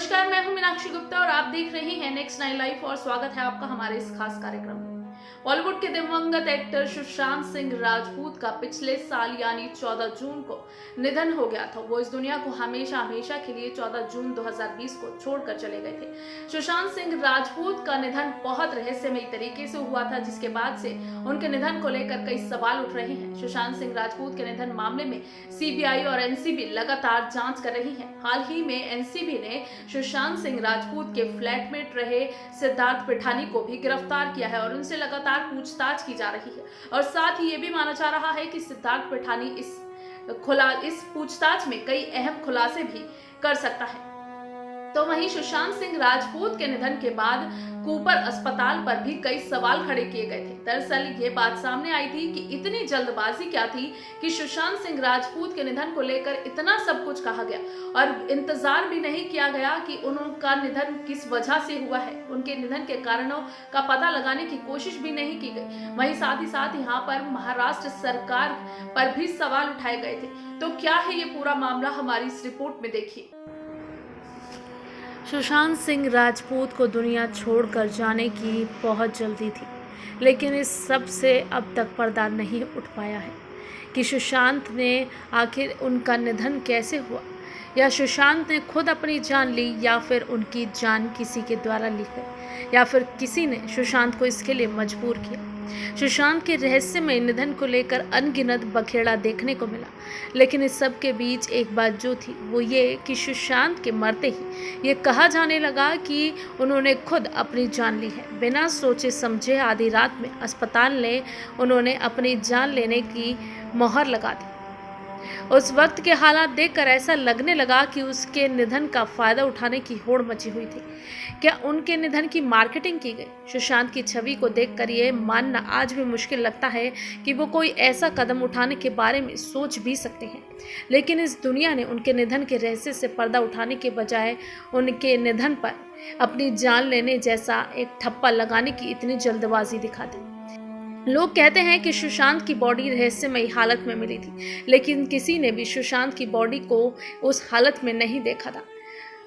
नमस्कार, मैं हूं मीनाक्षी गुप्ता और आप देख रहे हैं नेक्स्ट 9 लाइफ और स्वागत है आपका हमारे इस खास कार्यक्रम में। बॉलीवुड के दिवंगत एक्टर सुशांत सिंह राजपूत का पिछले साल यानी 14 जून को निधन हो गया था। वो इस दुनिया को हमेशा हमेशा के लिए 14 जून 2020 को छोड़कर चले गए थे। सुशांत सिंह राजपूत का निधन बहुत रहस्यमयी तरीके से हुआ था, जिसके बाद से उनके निधन को लेकर कई सवाल उठ रहे हैं। सुशांत सिंह राजपूत के निधन मामले में सीबीआई और एनसीबी लगातार जांच कर रही है। हाल ही में एनसीबी ने सुशांत सिंह राजपूत के फ्लैटमेट रहे सिद्धार्थ पिठानी को भी गिरफ्तार किया है और उनसे लगातार पूछताछ की जा रही है। और साथ ही ये भी माना जा रहा है कि सिद्धार्थ पिठानी इस पूछताछ में कई अहम खुलासे भी कर सकता है। तो वहीं सुशांत सिंह राजपूत के निधन के बाद कूपर अस्पताल पर भी कई सवाल खड़े किए गए थे। दरअसल ये बात सामने आई थी कि इतनी जल्दबाजी क्या थी कि सुशांत सिंह राजपूत के निधन को लेकर इतना सब कुछ कहा गया और इंतजार भी नहीं किया गया कि उनका निधन किस वजह से हुआ है। उनके निधन के कारणों का पता लगाने की कोशिश भी नहीं की गई। वहीं साथ ही साथ यहाँ पर महाराष्ट्र सरकार पर भी सवाल उठाए गए थे। तो क्या है ये पूरा मामला, हमारी इस रिपोर्ट में देखिए। सुशांत सिंह राजपूत को दुनिया छोड़कर जाने की बहुत जल्दी थी, लेकिन इस सब से अब तक पर्दा नहीं उठ पाया है कि सुशांत ने आखिर उनका निधन कैसे हुआ, या सुशांत ने खुद अपनी जान ली या फिर उनकी जान किसी के द्वारा ली गई, या फिर किसी ने सुशांत को इसके लिए मजबूर किया। सुशांत के रहस्यमय निधन को लेकर अनगिनत बखेड़ा देखने को मिला, लेकिन इस सब के बीच एक बात जो थी वो ये कि सुशांत के मरते ही ये कहा जाने लगा कि उन्होंने खुद अपनी जान ली है। बिना सोचे समझे आधी रात में अस्पताल ने उन्होंने अपनी जान लेने की मोहर लगा दी। उस वक्त के हालात देखकर ऐसा लगने लगा कि उसके निधन का फायदा उठाने की होड़ मची हुई थी। क्या उनके निधन की मार्केटिंग की गई? सुशांत की छवि को देखकर ये मानना आज भी मुश्किल लगता है कि वो कोई ऐसा कदम उठाने के बारे में सोच भी सकते हैं। लेकिन इस दुनिया ने उनके निधन के रहस्य से पर्दा उठाने के बजाय उनके निधन पर अपनी जान लेने जैसा एक ठप्पा लगाने की इतनी जल्दबाजी दिखा दी। लोग कहते हैं कि सुशांत की बॉडी रहस्यमयी हालत में मिली थी, लेकिन किसी ने भी सुशांत की बॉडी को उस हालत में नहीं देखा था।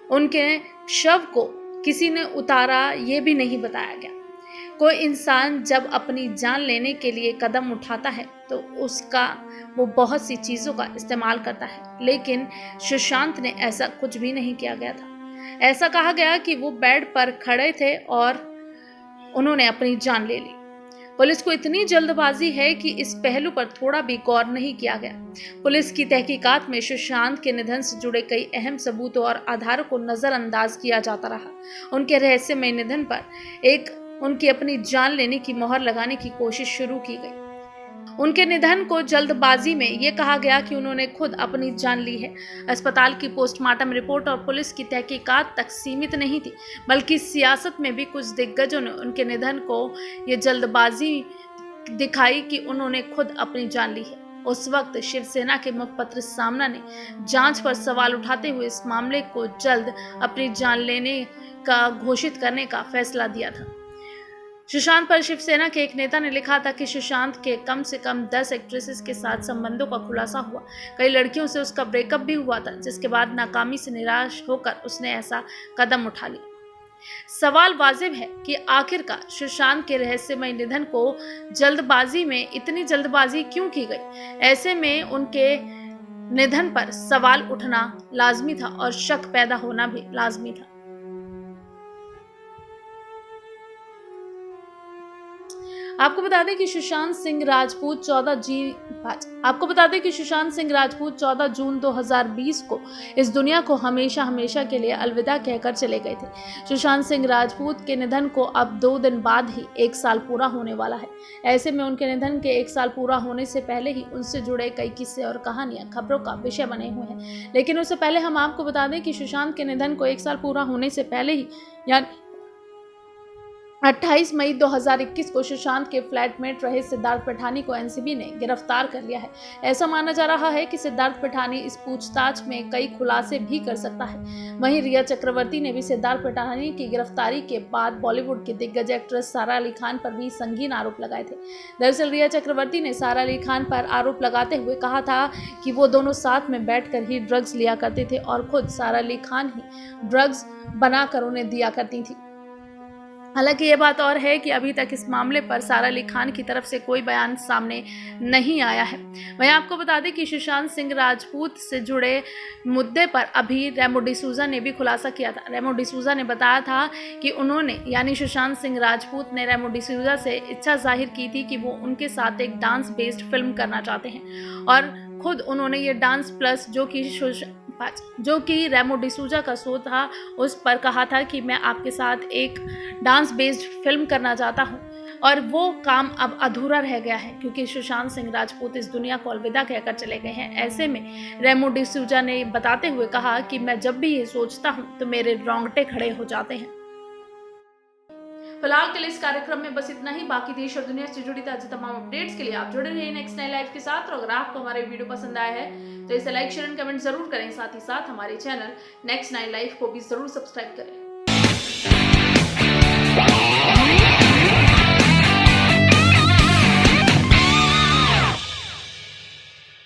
उनके शव को किसी ने उतारा ये भी नहीं बताया गया। कोई इंसान जब अपनी जान लेने के लिए कदम उठाता है तो वो बहुत सी चीज़ों का इस्तेमाल करता है, लेकिन सुशांत ने ऐसा कुछ भी नहीं किया गया था। ऐसा कहा गया कि वो बेड पर खड़े थे और उन्होंने अपनी जान ले ली। पुलिस को इतनी जल्दबाजी है कि इस पहलू पर थोड़ा भी गौर नहीं किया गया। पुलिस की तहकीकात में सुशांत के निधन से जुड़े कई अहम सबूतों और आधारों को नजरअंदाज किया जाता रहा। उनके रहस्यमय निधन पर उनकी अपनी जान लेने की मोहर लगाने की कोशिश शुरू की गई। उनके निधन को जल्दबाजी में ये कहा गया कि उन्होंने खुद अपनी जान ली है। अस्पताल की पोस्टमार्टम रिपोर्ट और पुलिस की तहकीकात तक सीमित नहीं थी, बल्कि सियासत में भी कुछ दिग्गजों ने उनके निधन को ये जल्दबाजी दिखाई कि उन्होंने खुद अपनी जान ली है। उस वक्त शिवसेना के मुखपत्र सामना ने जांच पर सवाल उठाते हुए इस मामले को जल्द अपनी जान लेने का घोषित करने का फैसला दिया था। सुशांत पर शिवसेना के एक नेता ने लिखा था कि सुशांत के कम से कम 10 एक्ट्रेसेस के साथ संबंधों का खुलासा हुआ। कई लड़कियों से उसका ब्रेकअप भी हुआ था, जिसके बाद नाकामी से निराश होकर उसने ऐसा कदम उठा लिया। सवाल वाजिब है कि आखिरकार सुशांत के रहस्यमय निधन को जल्दबाजी में इतनी जल्दबाजी क्यों की गई? ऐसे में उनके निधन पर सवाल उठना लाजमी था और शक पैदा होना भी लाजमी था। आपको बता दें कि सुशांत सिंह राजपूत 14 जून 2020 को इस दुनिया को हमेशा हमेशा के लिए अलविदा कहकर चले गए थे। सुशांत सिंह राजपूत के निधन को अब 2 दिन बाद ही 1 साल पूरा होने वाला है। ऐसे में उनके निधन के 1 साल पूरा होने से पहले ही उनसे जुड़े कई किस्से और कहानियां खबरों का विषय बने हुए हैं। लेकिन उससे पहले हम आपको बता दें कि सुशांत के निधन को 1 साल पूरा होने से पहले ही यानी 28 मई 2021 को सुशांत के फ्लैटमेट रहे सिद्धार्थ पिठानी को एनसीबी ने गिरफ्तार कर लिया है। ऐसा माना जा रहा है कि सिद्धार्थ पिठानी इस पूछताछ में कई खुलासे भी कर सकता है। वहीं रिया चक्रवर्ती ने भी सिद्धार्थ पिठानी की गिरफ्तारी के बाद बॉलीवुड के दिग्गज एक्ट्रेस सारा अली खान पर भी संगीन आरोप लगाए थे। दरअसल रिया चक्रवर्ती ने सारा अली खान पर आरोप लगाते हुए कहा था कि वो दोनों साथ में बैठकर ही ड्रग्स लिया करते थे और खुद सारा अली खान ही ड्रग्स बनाकर उन्हें दिया करती थी। हालांकि ये बात और है कि अभी तक इस मामले पर सारा अली खान की तरफ से कोई बयान सामने नहीं आया है। वहीं आपको बता दें कि सुशांत सिंह राजपूत से जुड़े मुद्दे पर अभी रेमो डिसूजा ने भी खुलासा किया था। रेमो डिसूजा ने बताया था कि उन्होंने यानी सुशांत सिंह राजपूत ने रेमो डिसूजा से इच्छा जाहिर की थी कि वो उनके साथ एक डांस बेस्ड फिल्म करना चाहते हैं और खुद उन्होंने ये डांस प्लस जो कि रेमो डिसूजा का शो था उस पर कहा था कि मैं आपके साथ एक डांस बेस्ड फिल्म करना चाहता हूं और वो काम अब अधूरा रह गया है क्योंकि सुशांत सिंह राजपूत इस दुनिया को अलविदा कहकर चले गए हैं। ऐसे में रेमो डिसूजा ने बताते हुए कहा कि मैं जब भी ये सोचता हूं तो मेरे रोंगटे खड़े हो जाते हैं। फिलहाल के लिए इस कार्यक्रम में बस इतना ही। बाकी देश और दुनिया से जुड़ी ताज़ा तमाम अपडेट्स के लिए आप जुड़े रहिए नेक्स्ट नाइन लाइव के साथ। और अगर आपको हमारे वीडियो पसंद आया है तो इसे लाइक शेयर एंड कमेंट जरूर करें। साथ ही साथ हमारे चैनल नेक्स्ट नाइन लाइव को भी जरूर सब्सक्राइब करें।